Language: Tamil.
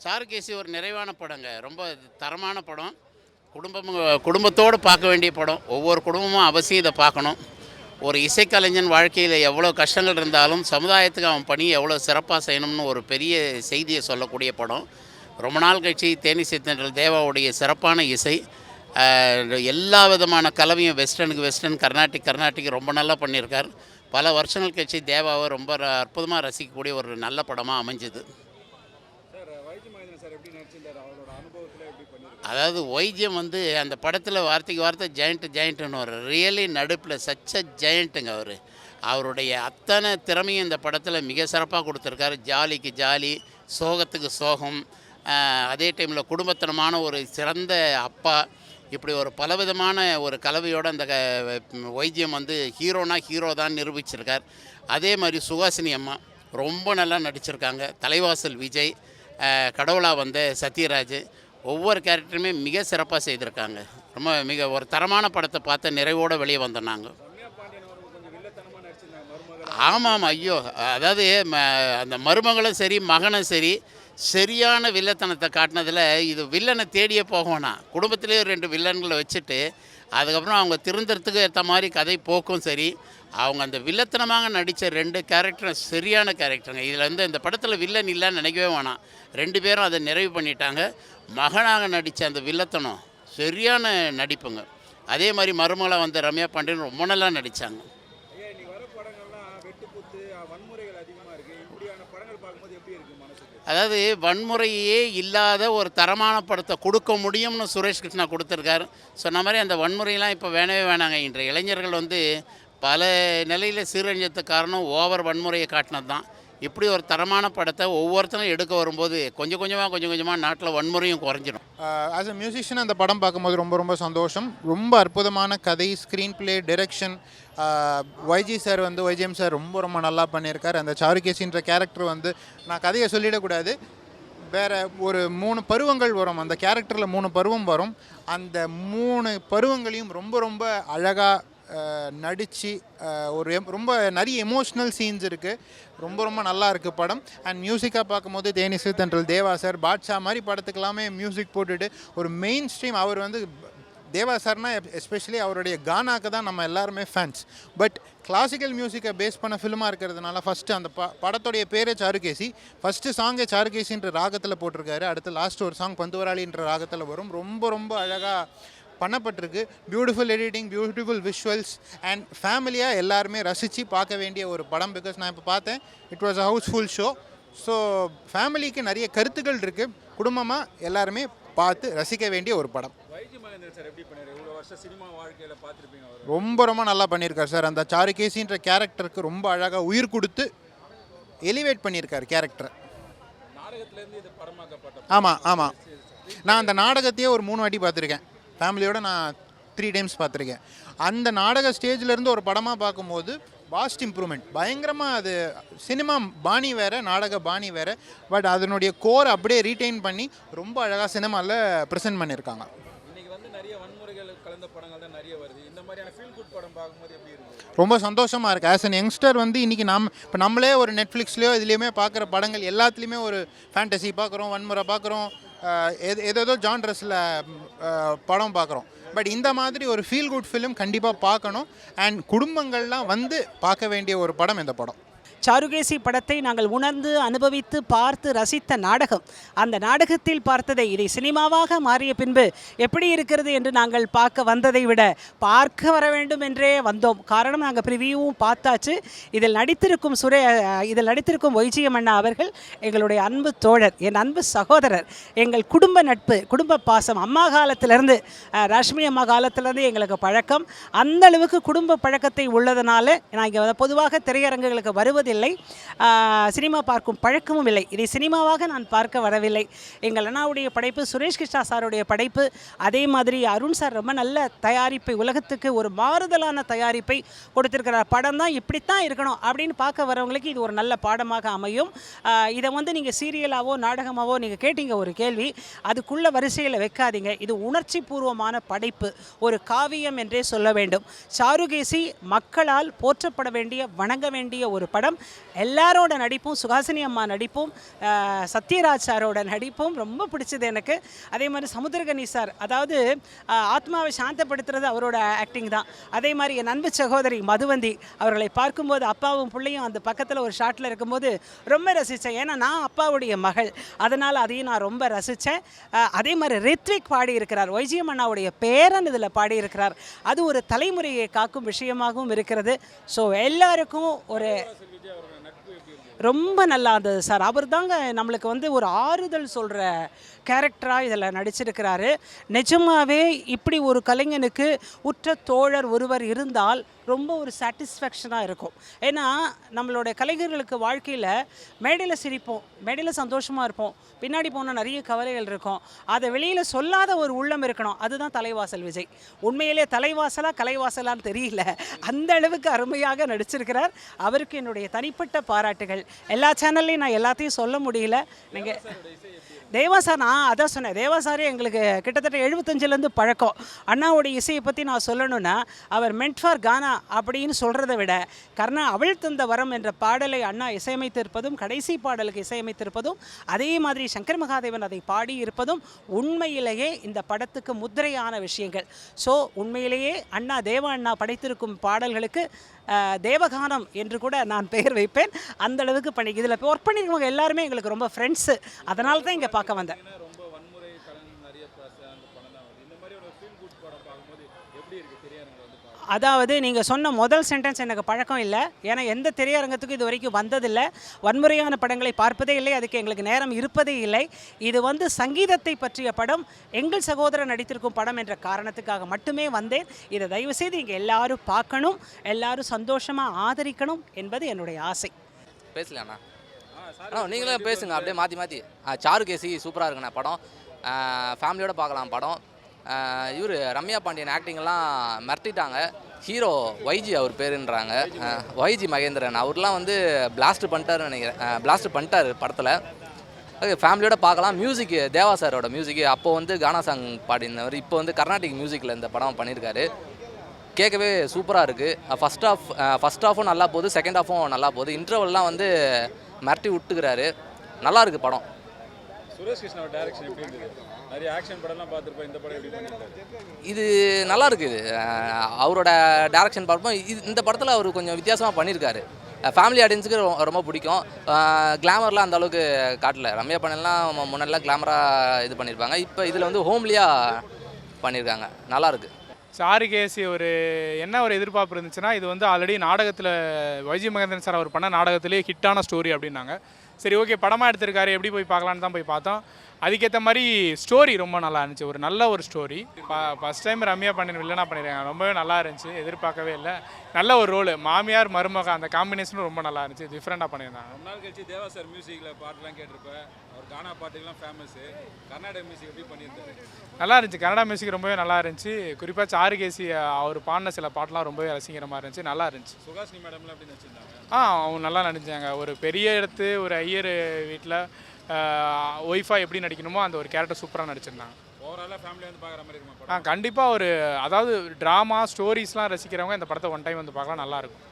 சாருகேசி ஒரு நிறைவான படங்க. ரொம்ப தரமான படம். குடும்பத்தோடு பார்க்க வேண்டிய படம். ஒவ்வொரு குடும்பமும் அவசியம் இதை பார்க்கணும். ஒரு இசைக்கலைஞன் வாழ்க்கையில் எவ்வளோ கஷ்டங்கள் இருந்தாலும் சமுதாயத்துக்கு அவன் பணி எவ்வளோ சிறப்பாக செய்யணும்னு ஒரு பெரிய செய்தியை சொல்லக்கூடிய படம். ரொம்ப நாள் கழிச்சு தேனிசை தென்றல் தேவாவுடைய சிறப்பான இசை, எல்லா விதமான கலவையும் வெஸ்டர்ன், கர்நாடிக் ரொம்ப நல்லா பண்ணியிருக்கார். பல வருஷங்கள் கழிச்சு தேவாவை ரொம்ப அற்புதமாக ரசிக்கக்கூடிய ஒரு நல்ல படமாக அமைஞ்சுது. அதாவது ஒய்ஜிஎம் அந்த படத்தில் வார்த்தைக்கு வார்த்தை ஜெயண்ட்டுன்னு ஒரு ரியலி நடுப்பில் சச்ச ஜெயண்ட்டுங்க அவர். அவருடைய அத்தனை திறமையும் இந்த படத்தில் மிக சிறப்பாக கொடுத்துருக்காரு. ஜாலிக்கு ஜாலி, சோகத்துக்கு சோகம், அதே டைமில் குடும்பத்தனமான ஒரு சிறந்த அப்பா, இப்படி ஒரு பலவிதமான ஒரு கலவையோடு அந்த ஒய்ஜிஎம் ஹீரோ தான் நிரூபிச்சிருக்கார். அதே மாதிரி சுஹாசினி அம்மா ரொம்ப நல்லா நடிச்சிருக்காங்க. தலைவாசல் விஜய், கடவுளாக வந்த சத்யராஜ், ஒவ்வொரு கேரக்டருமே மிக சிறப்பாக செய்திருக்காங்க. மிக ஒரு தரமான படத்தை பார்த்து நிறைவோடு வெளியே வந்தோம் நாங்கள். ஆமாம், ஐயோ, அதாவது அந்த மருமகளும் சரி மகனும் சரி சரியான வில்லத்தனத்தை காட்டினதில் இது வில்லனை தேடியே போகணும்னா குடும்பத்திலே 2 வில்லன்களை வச்சுட்டு அதுக்கப்புறம் அவங்க திருந்துறதுக்கு ஏற்ற மாதிரி கதை போக்கும் சரி, அவங்க அந்த வில்லத்தனமாக நடித்த 2 கேரக்டரும் சரியான கேரக்டருங்க. இதில் இந்த படத்தில் வில்லன் இல்லைன்னு நினைக்கவே வேணாம். 2 பேரும் அதை நிறைவு பண்ணிட்டாங்க. மகனாக நடித்த அந்த வில்லத்தனம் சரியான நடிப்புங்க. அதே மாதிரி மருமகளை ரம்யா பாண்டியன் ரொம்ப நல்லா நடித்தாங்க. அதாவது வன்முறையே இல்லாத ஒரு தரமான படத்தை கொடுக்க முடியும்னு சுரேஷ் கிருஷ்ணா கொடுத்துருக்காரு. சொன்ன மாதிரி அந்த வன்முறையெல்லாம் இப்போ வேணவே வேணாங்க. இன்றைய இளைஞர்கள் பல நிலையில் சீரழிஞ்சதுக்கு காரணம் ஓவர் வன்முறையை காட்டினது தான். இப்படி ஒரு தரமான படத்தை ஒவ்வொருத்தரும் எடுக்க வரும்போது கொஞ்சம் கொஞ்சமாக நாட்டில் வன்முறையும் குறைஞ்சிடும். ஆஸ் அ மியூசிஷியன் அந்த படம் பார்க்கும்போது ரொம்ப சந்தோஷம். ரொம்ப அற்புதமான கதை, screen play, direction. YGM sir ரொம்ப நல்லா பண்ணியிருக்கார். அந்த சாருகேசின்ற கேரக்டர் நான் கதையை சொல்லிடக்கூடாது. வேறு ஒரு 3 பருவங்கள் வரும். அந்த கேரக்டரில் 3 பருவம் வரும். அந்த 3 பருவங்களையும் ரொம்ப அழகாக நடித்து ரொம்ப நிறைய எமோஷ்னல் சீன்ஸ் இருக்குது. ரொம்ப நல்லா இருக்குது படம். அண்ட் மியூசிக்காக பார்க்கும்போது தேனிசை தென்றல் தேவா சார், பாட்ஷா மாதிரி படத்துக்கெல்லாமே மியூசிக் போட்டுட்டு ஒரு மெயின் ஸ்ட்ரீம். அவர் தேவா சார்னா எஸ்பெஷலி அவருடைய கானாக்கு தான் நம்ம எல்லாருமே ஃபேன்ஸ். பட் கிளாசிக்கல் மியூசிக்கை பேஸ் பண்ண ஃபிலிமாக இருக்கிறதுனால ஃபஸ்ட்டு அந்த படத்துடைய பேரே சாருகேசி. ஃபஸ்ட்டு சாங்கே சாருகேசின்ற ராகத்தில் போட்டிருக்காரு. அடுத்து லாஸ்ட் ஒரு சாங் பந்துவராளின்ற ராகத்தில் வரும். ரொம்ப அழகாக பண்ணப்பட்டிருக்கு. Beautiful editing, beautiful visuals and ஃபேமிலியாக எல்லாருமே ரசித்து பார்க்க வேண்டிய ஒரு படம். பிகாஸ் நான் இப்போ பார்த்தேன், it was a house full show. So ஃபேமிலிக்கு நிறைய கருத்துக்கள் இருக்குது. குடும்பமாக எல்லாருமே பார்த்து ரசிக்க வேண்டிய ஒரு படம். ரொம்ப நல்லா பண்ணியிருக்கார் சார். அந்த சாருகேசின்ற கேரக்டருக்கு ரொம்ப அழகாக உயிர் கொடுத்து எலிவேட் பண்ணியிருக்கார் கேரக்டரை. ஆமாம், நான் அந்த நாடகத்தையே ஒரு 3 வாட்டி பார்த்துருக்கேன். ஃபேமிலியோடு நான் 3 டைம்ஸ் பார்த்துருக்கேன். அந்த நாடக ஸ்டேஜ்லேருந்து ஒரு படமாக பார்க்கும்போது வாஸ்ட் இம்ப்ரூவ்மெண்ட் பயங்கரமாக. அது சினிமா பாணி வேறு, நாடக பாணி வேறு. பட் அதனுடைய கோரை அப்படியே ரீட்டைன் பண்ணி ரொம்ப அழகாக சினிமாவில் ப்ரெசென்ட் பண்ணியிருக்காங்க. ரொம்ப சந்தோஷமாக இருக்குது. ஆஸ் அன் யங்ஸ்டர் இன்றைக்கி இப்போ நம்மளே ஒரு நெட்ஃப்ளிக்ஸ்லையோ இதுலேயுமே பார்க்குற படங்கள் எல்லாத்துலேயுமே ஒரு ஃபேண்டசி பார்க்குறோம், வன்முறை பார்க்குறோம், ஏதோ ஜான்ரஸில் படம் பார்க்குறோம். பட் இந்த மாதிரி ஒரு ஃபீல் குட் ஃபிலிம் கண்டிப்பாக பார்க்கணும். அண்ட் குடும்பங்கள்லாம் பார்க்க வேண்டிய ஒரு படம் இந்த படம். சாருகேசி படத்தை நாங்கள் உணர்ந்து அனுபவித்து பார்த்து ரசித்த நாடகம். அந்த நாடகத்தில் பார்த்ததை இதை சினிமாவாக மாறிய பின்பு எப்படி இருக்கிறது என்று நாங்கள் பார்க்க வந்ததை விட பார்க்க வர வேண்டும் என்றே வந்தோம். காரணம், நாங்கள் ப்ரிவியூவும் பார்த்தாச்சு. இதில் நடித்திருக்கும் ஒய்ஜிஎம் அண்ணா அவர்கள் எங்களுடைய அன்பு தோழர், என் அன்பு சகோதரர், எங்கள் குடும்ப நட்பு, குடும்ப பாசம். அம்மா காலத்திலேருந்து, ரஷ்மி அம்மா காலத்திலேருந்து எங்களுக்கு பழக்கம். அந்த அளவுக்கு குடும்ப பழக்கத்தை உள்ளதனால நாங்கள் பொதுவாக திரையரங்குகளுக்கு வருவதில்லை, சினிமா பார்க்கும் பழக்கமும் இல்லை. இதை சினிமாவாக நான் பார்க்க வரவில்லை. எங்கள் அண்ணாவுடைய படைப்பு, சுரேஷ் கிருஷ்ணா சாருடைய படைப்பு, அதே மாதிரி அருண் சார் ரொம்ப நல்ல தயாரிப்பை, உலகத்துக்கு ஒரு மாறுதலான தயாரிப்பை கொடுத்திருக்கிறார். படம் தான் இப்படித்தான் இருக்கணும் அப்படின்னு பார்க்க வரவங்களுக்கு இது ஒரு நல்ல பாடமாக அமையும். இதை நீங்கள் சீரியலாவோ நாடகமாவோ நீங்கள் கேட்டீங்க ஒரு கேள்வி, அதுக்குள்ள வரிசையில் வைக்காதீங்க. இது உணர்ச்சி பூர்வமான படைப்பு, ஒரு காவியம் என்றே சொல்ல வேண்டும். சாருகேசி மக்களால் போற்றப்பட வேண்டிய, வணங்க வேண்டிய ஒரு படம். படம். எல்லாரோட நடிப்பும், சுஹாசினி அம்மா நடிப்பும், சத்யராஜ் சாரோட நடிப்பும் ரொம்ப பிடிச்சது எனக்கு. அதே மாதிரி சமுத்திரகனி சார், அதாவது ஆத்மாவை சாந்தப்படுத்துறது அவரோட ஆக்டிங் தான். அதே மாதிரி என் அன்பு சகோதரி மதுவந்தி அவர்களை பார்க்கும்போது அப்பாவும் பிள்ளையும் அந்த பக்கத்தில் ஒரு ஷாட்டில் இருக்கும்போது ரொம்ப ரசித்தேன். ஏன்னா நான் அப்பாவுடைய மகள், அதனால் அதையும் நான் ரொம்ப ரசித்தேன். அதே மாதிரி ரித்விக் பாடியிருக்கிறார், ஒய்ஜிஎம் அண்ணாவுடைய பேரன் இதில் பாடியிருக்கிறார். அது ஒரு தலைமுறையை காக்கும் விஷயமாகவும் இருக்கிறது. ஸோ எல்லாருக்கும் ஒரு ரொம்ப நல்லா இருந்தது சார். அவர் தாங்க நம்மளுக்கு வந்து ஒரு ஆறுதல் சொல்கிற கேரக்டராக இதில் நடிச்சிருக்கிறாரு. நிஜமாகவே இப்படி ஒரு கலைஞனுக்கு உற்ற தோழர் ஒருவர் இருந்தால் ரொம்ப ஒரு சாட்டிஸ்ஃபேக்ஷனாக இருக்கும். ஏன்னா நம்மளோட கலைஞர்களுக்கு வாழ்க்கையில் மேடையில் சிரிப்போம், மேடையில் சந்தோஷமாக இருப்போம், பின்னாடி போனால் நிறைய கவலைகள் இருக்கும். அதை வெளியில் சொல்லாத ஒரு உள்ளம் இருக்கணும். அதுதான் தலைவாசல் விஜய். உண்மையிலே தலைவாசலா கலைவாசலான்னு தெரியல, அந்த அளவுக்கு அருமையாக நடிச்சிருக்கிறார். அவருக்கு என்னுடைய தனிப்பட்ட பாராட்டுகள். எல்லா சேனல்லையும் நான் எல்லாத்தையும் சொல்ல முடியல. நீங்கள் தேவா சார், நான் அதான் சொன்னேன், தேவா சாரே எங்களுக்கு கிட்டத்தட்ட 75லேருந்து பழக்கம். அண்ணாவுடைய இசையை பற்றி நான் சொல்லணுன்னா, அவர் மென்ட் ஃபார் கானா அப்படின்னு சொல்கிறத விட அவள் தந்த வரம் என்ற பாடலை அண்ணா இசையமைத்திருப்பதும், கடைசி பாடலுக்கு இசையமைத்திருப்பதும், அதே மாதிரி சங்கர் மகாதேவன் அதை பாடியிருப்பதும் உண்மையிலேயே இந்த படத்துக்கு முத்திரையான விஷயங்கள். ஸோ உண்மையிலேயே அண்ணா, தேவா அண்ணா படைத்திருக்கும் பாடல்களுக்கு தேவகானம் என்று கூட நான் பெயர் வைப்பேன். அந்த அளவுக்கு பண்ணி இதில் ஒர்க் பண்ணியிருக்கவங்க எல்லாருமே எங்களுக்கு ரொம்ப ஃப்ரெண்ட்ஸு. அதனால தான் இங்கே பார்க்க வந்தேன். அதாவது நீங்கள் சொன்ன முதல் சென்டென்ஸ் எனக்கு பழக்கம் இல்லை. ஏன்னா எந்த திரையரங்கத்துக்கும் இது வரைக்கும் வந்ததில்லை. வன்முறையான படங்களை பார்ப்பதே இல்லை, அதுக்கு எங்களுக்கு நேரம் இருப்பதே இல்லை. இது வந்து சங்கீதத்தை பற்றிய படம், எங்கள் சகோதரர் நடித்திருக்கும் படம் என்ற காரணத்துக்காக மட்டுமே வந்தேன். இதை தயவுசெய்து இங்கே எல்லாரும் பார்க்கணும், எல்லாரும் சந்தோஷமாக ஆதரிக்கணும் என்பது என்னுடைய ஆசை. பேசலாண்ணா? நீங்களே பேசுங்க, அப்படியே மாற்றி மாற்றி. சாருகேசி சூப்பராக இருக்குண்ணா படம். ஃபேமிலியோடு பார்க்கலாம் படம். இவர் ரம்யா பாண்டியன் ஆக்டிங்கெல்லாம் மிரட்டிட்டாங்க. ஹீரோ ஒய்ஜி அவர் பேருன்றாங்க, ஒய்ஜி மகேந்திரன். அவர்லாம் வந்து பிளாஸ்ட் பண்ணிட்டாருன்னு நினைக்கிறேன், பிளாஸ்ட் பண்ணிட்டார் படத்தில். அது ஃபேமிலியோடு பார்க்கலாம். மியூசிக்கு தேவா சாரோட மியூசிக்கு, அப்போது வந்து கானா சாங் பாடினவர், இப்போ வந்து கர்நாடிக் மியூசிக்கில் இந்த படம் பண்ணியிருக்காரு. கேட்கவே சூப்பராக இருக்குது. ஃபஸ்ட் ஹாஃபும் நல்லா போகுது, செகண்ட் ஹாஃபும் நல்லா போகுது. இன்டர்வல்லாம் வந்து மிரட்டி விட்டுக்கிறாரு. நல்லா இருக்குது படம். சுரேஷ் கிருஷ்ணாவோட டைரக்ஷன் எப்படி இருந்தது? நிறைய ஆக்ஷன் படம்லாம் பார்த்துருப்போம், இந்த படம் எப்படி பண்ணியிருக்காரு? இது நல்லா இருக்குது. அவரோட டைரக்ஷன் பார்ப்போம். இந்த படத்தில் அவர் கொஞ்சம் வித்தியாசமாக பண்ணியிருக்காரு. ஃபேமிலி ஆடியன்ஸுக்கு ரொம்ப பிடிக்கும். கிளாமர்லாம் அந்த அளவுக்கு காட்டல. ரம்யா பண்ணலாம் முன்னெல்லாம் கிளாமராக இது பண்ணியிருப்பாங்க. இப்போ இதில் வந்து ஹோம்லியாக பண்ணியிருக்காங்க. நல்லாயிருக்கு. சாருகேசி ஒரு என்ன ஒரு எதிர்பார்ப்பு இருந்துச்சுன்னா, இது வந்து ஆல்ரெடி நாடகத்தில் வைஜி மகேந்திரன் சார் அவர் பண்ண நாடகத்திலே ஹிட்டான ஸ்டோரி அப்படின்னாங்க. சரி, ஓகே, படமாக எடுத்திருக்காரு, எப்படி போய் பார்க்கலான்னு தான் போய் பார்த்தோம். அதுக்கேற்ற மாதிரி ஸ்டோரி ரொம்ப நல்லா இருந்துச்சு. ஒரு நல்ல ஒரு story. First time Ramya Pandian வில்லனா பண்ணியிருக்காங்க, ரொம்பவே நல்லா இருந்துச்சு. எதிர்பார்க்கவே இல்லை. நல்ல ஒரு ரோல், மாமியார் மருமக, அந்த காம்பினேஷனும் ரொம்ப நல்லா இருந்துச்சு. டிஃப்ரெண்ட்டாக பண்ணியிருந்தாங்க. ரொம்ப நாள் கழிச்சு தேவா சார் மியூசிக்கில் பாட்டுலாம் கேட்டிருப்பேன். அவர் கானா பாட்டுக்கெல்லாம் ஃபேமஸு. கர்நாடக மியூசிக் எப்படி பண்ணியிருந்தாரு? நல்லா இருந்துச்சு. கன்னடா மியூசிக் ரொம்பவே நல்லா இருந்துச்சு. குறிப்பாக சாருகேசி அவர் பாடின சில பாட்டெலாம் ரொம்பவே ரசிக்கிற மாதிரி இருந்துச்சு. நல்லா இருந்துச்சு. சுஹாசினி மேடம்லாம் எப்படி நடிச்சிருந்தாங்க? அவங்க நல்லா நடிச்சாங்க. ஒரு பெரிய இடத்து ஒரு ஐயர் வீட்டில் ஒய்ஃபாக எப்படி நடிக்கணுமோ அந்த ஒரு கேரக்டர் சூப்பராக நடிச்சிருந்தாங்க. ஓவராலாக ஃபேமிலி வந்து பார்க்குற மாதிரி இருக்குமா? கண்டிப்பாக ஒரு, அதாவது ட்ராமா ஸ்டோரிஸ்லாம் ரசிக்கிறவங்க இந்த படத்தை ஒன் டைம் வந்து பார்க்கலாம், நல்லாயிருக்கும்.